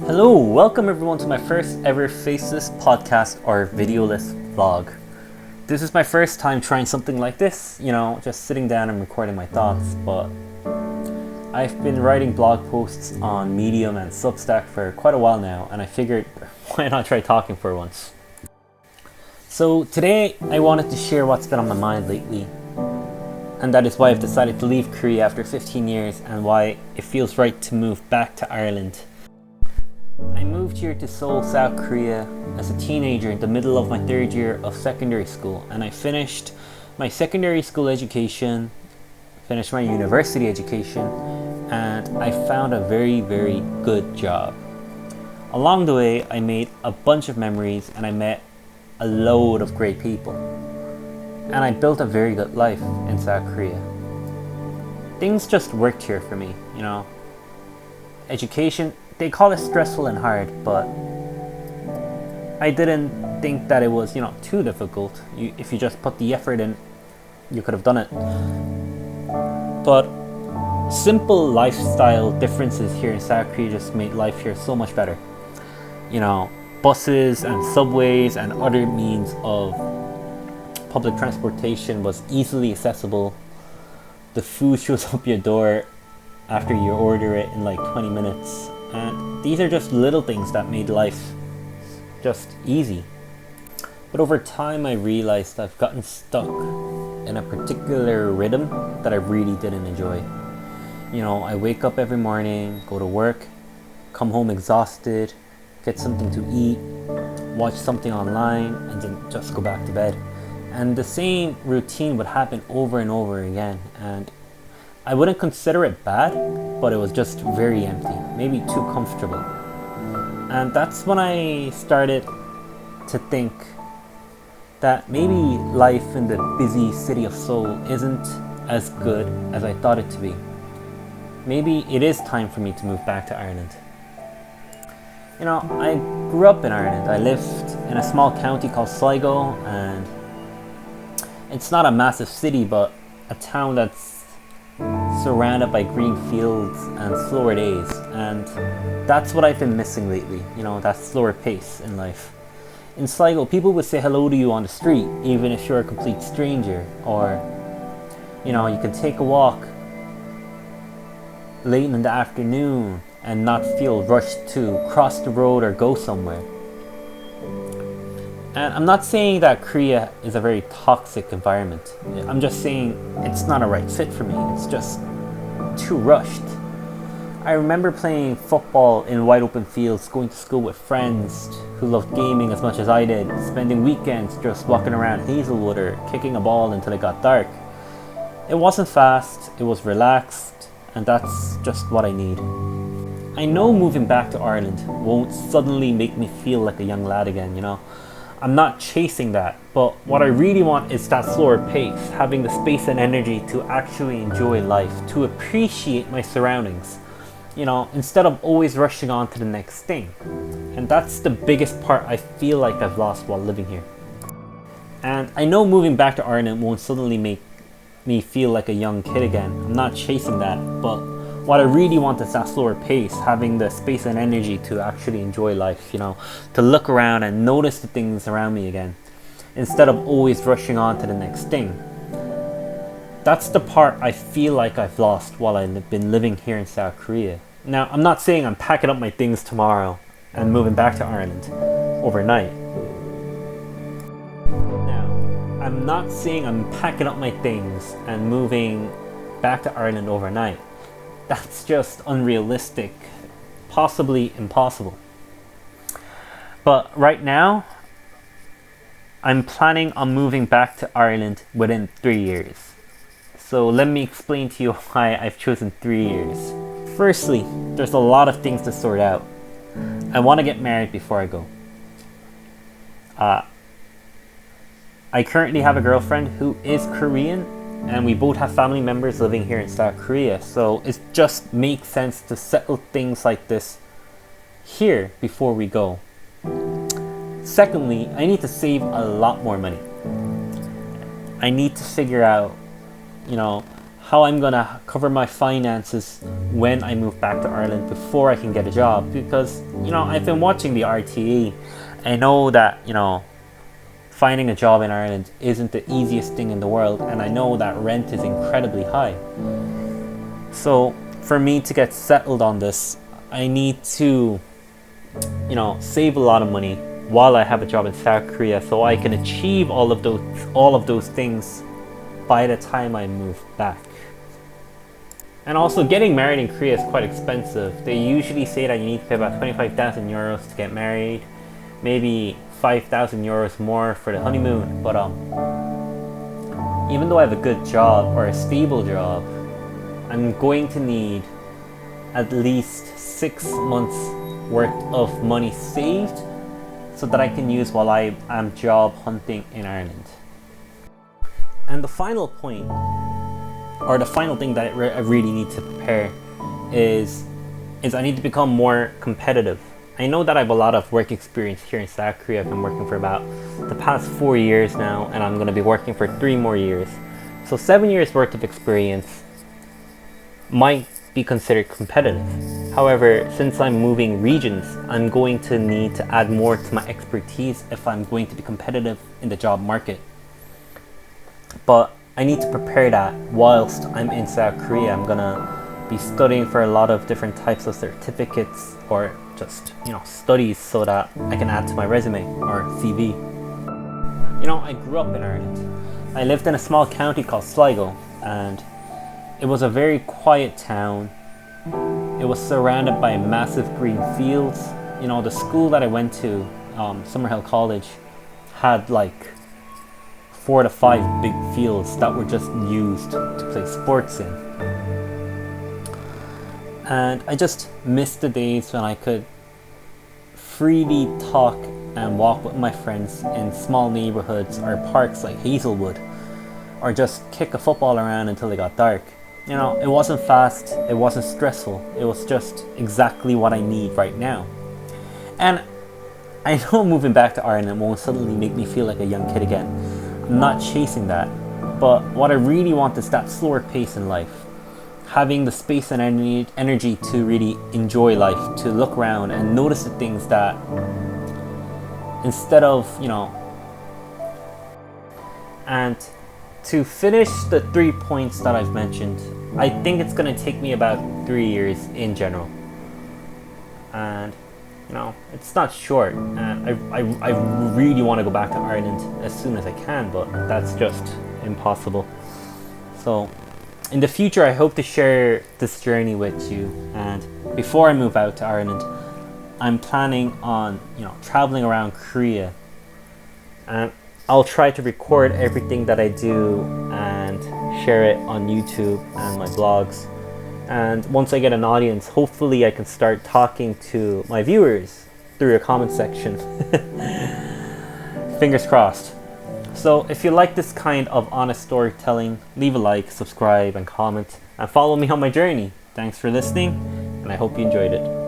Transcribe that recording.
Hello, welcome everyone to my first ever Faceless podcast or videoless vlog. This is my first time trying something like this, just sitting down and recording my thoughts, but I've been writing blog posts on Medium and Substack for quite a while now, and I figured why not try talking for once. So today I wanted to share what's been on my mind lately, and that is why I've decided to leave Korea after 15 years and why it feels right to move back to Ireland. I moved here to Seoul, South Korea as a teenager in the middle of my third year of secondary school, and I finished my secondary school education, finished my university education, and I found a very, very good job. Along the way, I made a bunch of memories and I met a load of great people, and I built a very good life in South Korea. Things just worked here for me, Education, they call it stressful and hard, but I didn't think that it was, too difficult. If you just put the effort in, you could have done it. But simple lifestyle differences here in South Korea just made life here so much better. Buses and subways and other means of public transportation was easily accessible. The food shows up your door after you order it in like 20 minutes. And these are just little things that made life just easy. But over time I realized I've gotten stuck in a particular rhythm that I really didn't enjoy. I wake up every morning, go to work, come home exhausted, get something to eat, watch something online, and then just go back to bed. And the same routine would happen over and over again. And I wouldn't consider it bad, but it was just very empty, maybe too comfortable. And that's when I started to think that maybe life in the busy city of Seoul isn't as good as I thought it to be. Maybe it is time for me to move back to Ireland. I grew up in Ireland. I lived in a small county called Sligo, and it's not a massive city, but a town that's surrounded by green fields and slower days, and that's what I've been missing lately, that slower pace in life. In Sligo, people would say hello to you on the street, even if you're a complete stranger, or you can take a walk late in the afternoon and not feel rushed to cross the road or go somewhere. And I'm not saying that Korea is a very toxic environment. I'm just saying it's not a right fit for me. It's just too rushed. I remember playing football in wide open fields, going to school with friends who loved gaming as much as I did, spending weekends just walking around Hazelwood or kicking a ball until it got dark. It wasn't fast, it was relaxed, and that's just what I need. I know moving back to Ireland won't suddenly make me feel like a young lad again, I'm not chasing that, but what I really want is that slower pace, having the space and energy to actually enjoy life, to appreciate my surroundings, instead of always rushing on to the next thing. And that's the biggest part I feel like I've lost while living here. And I know moving back to Ireland won't suddenly make me feel like a young kid again. I'm not chasing that, but what I really want is that slower pace, having the space and energy to actually enjoy life, to look around and notice the things around me again, instead of always rushing on to the next thing. That's the part I feel like I've lost while I've been living here in South Korea. Now, I'm not saying I'm packing up my things tomorrow and moving back to Ireland overnight. Now, I'm not saying I'm packing up my things and moving back to Ireland overnight. That's just unrealistic, possibly impossible. But right now, I'm planning on moving back to Ireland within 3 years. So let me explain to you why I've chosen 3 years. Firstly, there's a lot of things to sort out. I want to get married before I go. I currently have a girlfriend who is Korean, and we both have family members living here in South Korea, so it just makes sense to settle things like this here before we go. Secondly, I need to save a lot more money. I need to figure out, how I'm gonna cover my finances when I move back to Ireland before I can get a job, because I've been watching the RTE. I know that finding a job in Ireland isn't the easiest thing in the world, and I know that rent is incredibly high. So for me to get settled on this, I need to save a lot of money while I have a job in South Korea, so I can achieve all of those things by the time I move back. And also, getting married in Korea is quite expensive. They usually say that you need to pay about 25,000 euros to get married, maybe 5,000 euros more for the honeymoon. But even though I have a good job or a stable job, I'm going to need at least 6 months worth of money saved so that I can use while I am job hunting in Ireland. And the final point, or the final thing that I really need to prepare is I need to become more competitive. I know that I have a lot of work experience here in South Korea. I've been working for about the past 4 years now, and I'm going to be working for 3 more years. So 7 years worth of experience might be considered competitive. However, since I'm moving regions, I'm going to need to add more to my expertise if I'm going to be competitive in the job market. But I need to prepare that whilst I'm in South Korea. I'm gonna be studying for a lot of different types of certificates, or just studies, so that I can add to my resume or CV. I grew up in Ireland. I lived in a small county called Sligo, and it was a very quiet town. It was surrounded by massive green fields. The school that I went to, Summerhill College, had like 4 to 5 big fields that were just used to play sports in. And I just missed the days when I could freely talk and walk with my friends in small neighborhoods or parks like Hazelwood, or just kick a football around until it got dark. It wasn't fast, it wasn't stressful, it was just exactly what I need right now. And I know moving back to Ireland won't suddenly make me feel like a young kid again. I'm not chasing that, but what I really want is that slower pace in life. Having the space and energy to really enjoy life, to look around and notice the things that, instead of, and to finish the 3 points that I've mentioned, I think it's going to take me about 3 years in general. And it's not short, and I really want to go back to Ireland as soon as I can, but that's just impossible. So in the future, I hope to share this journey with you. And before I move out to Ireland, I'm planning on traveling around Korea, and I'll try to record everything that I do and share it on YouTube and my blogs. And once I get an audience, hopefully I can start talking to my viewers through a comment section. Fingers crossed. So if you like this kind of honest storytelling, leave a like, subscribe, and comment, and follow me on my journey. Thanks for listening, and I hope you enjoyed it.